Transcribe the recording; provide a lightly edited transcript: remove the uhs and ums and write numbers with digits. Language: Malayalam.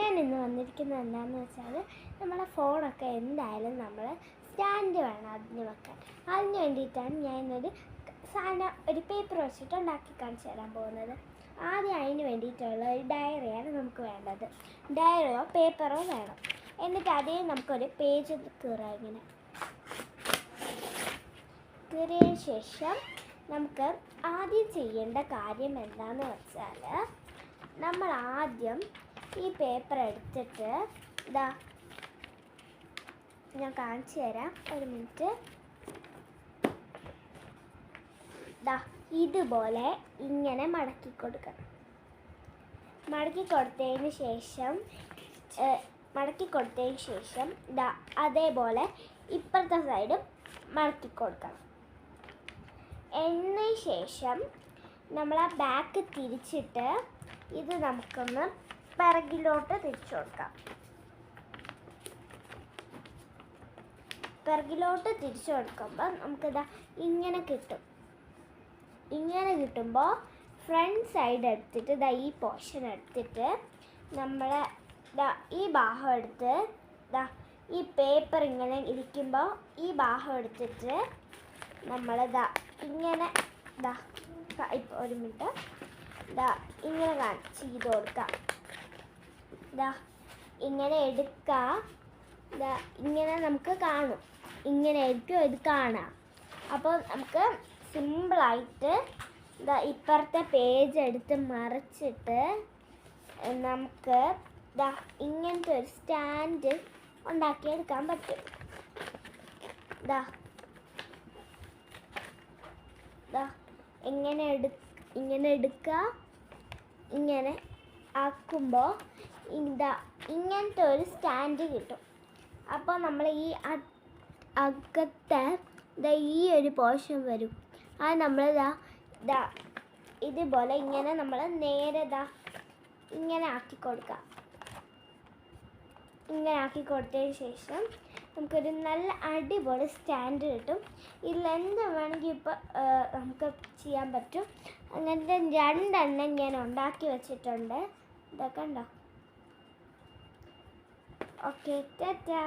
ഞാൻ ഇന്ന് വന്നിരിക്കുന്നത് എന്താണെന്ന് വെച്ചാൽ നമ്മളെ ഫോണൊക്കെ എന്തായാലും നമ്മൾ സ്റ്റാൻഡ് വേണം അതിന് വെക്കാൻ. അതിന് വേണ്ടിയിട്ടാണ് ഞാൻ ഇന്നൊരു ഒരു പേപ്പർ വെച്ചിട്ട് ഉണ്ടാക്കി കാണിച്ചു തരാൻ പോകുന്നത്. ആദ്യം അതിന് വേണ്ടിയിട്ടുള്ള ഒരു ഡയറിയാണ് നമുക്ക് വേണ്ടത്. ഡയറിയോ പേപ്പറോ വേണം. എന്നിട്ട് അതേ നമുക്കൊരു പേജ് കീറാം. ഇങ്ങനെ കീറിയതിന് ശേഷം നമുക്ക് ആദ്യം ചെയ്യേണ്ട കാര്യം എന്താണെന്ന് വെച്ചാൽ നമ്മൾ ആദ്യം ഈ പേപ്പർ എടുത്തിട്ട് ഇതാ ഞാൻ കാണിച്ചു തരാം, ഒരു മിനിറ്റ്. ഇതാ ഇതുപോലെ ഇങ്ങനെ മടക്കി കൊടുക്കണം. മടക്കി കൊടുത്തതിന് ശേഷം ഇതാ അതേപോലെ ഇപ്പുറത്തെ സൈഡും മടക്കി കൊടുക്കണം. എന്നതിന് ശേഷം നമ്മൾ ആ ബാക്ക് തിരിച്ചിട്ട് ഇത് നമുക്കൊന്ന് പിറകിലോട്ട് തിരിച്ചു കൊടുക്കാം. പിറകിലോട്ട് തിരിച്ചു കൊടുക്കുമ്പോൾ നമുക്കിതാ ഇങ്ങനെ കിട്ടും. ഇങ്ങനെ കിട്ടുമ്പോൾ ഫ്രണ്ട് സൈഡ് എടുത്തിട്ട് ഇതാ ഈ പോർഷൻ എടുത്തിട്ട് നമ്മൾ ഈ ഭാഗം എടുത്ത് ഈ പേപ്പർ ഇങ്ങനെ ഇരിക്കുമ്പോൾ ഈ ഭാഗം എടുത്തിട്ട് നമ്മളിതാ ഇങ്ങനെ ഇപ്പോൾ ഒരു മിനിറ്റ് ഇങ്ങനെ ചെയ്ത് കൊടുക്കാം. ഇങ്ങനെ എടുക്കുക. ഇങ്ങനെ നമുക്ക് കാണും, ഇങ്ങനെ ആയിരിക്കും ഇത് കാണാം. അപ്പോൾ നമുക്ക് സിമ്പിളായിട്ട് ഇപ്പുറത്തെ പേജ് എടുത്ത് മറിച്ചിട്ട് നമുക്ക് ഇങ്ങനത്തെ ഒരു സ്റ്റാൻഡ് ഉണ്ടാക്കിയെടുക്കാൻ പറ്റും. ഇങ്ങനെ എടുക്കുക. ഇങ്ങനെ ആക്കുമ്പോൾ ഇങ്ങനത്തെ ഒരു സ്റ്റാൻഡ് കിട്ടും. അപ്പോൾ നമ്മൾ ഈ അകത്തെ ഈ ഒരു പോർഷൻ വരും. അത് നമ്മൾ ഇതുപോലെ ഇങ്ങനെ നമ്മൾ നേരെ ഇങ്ങനെ ആക്കി കൊടുക്കുക. ഇങ്ങനെ ആക്കി കൊടുത്തതിന് ശേഷം നമുക്കൊരു നല്ല അടിപൊളി സ്റ്റാൻഡ് കിട്ടും. ഇതിൽ എന്ത് വേണമെങ്കിൽ ഇപ്പോൾ നമുക്ക് ചെയ്യാൻ പറ്റും. അങ്ങനത്തെ 2 എണ്ണം ഞാൻ ഉണ്ടാക്കി വെച്ചിട്ടുണ്ട്. ഇതൊക്കെ ഉണ്ടോ? ഓക്കെ, ടാറ്റാ.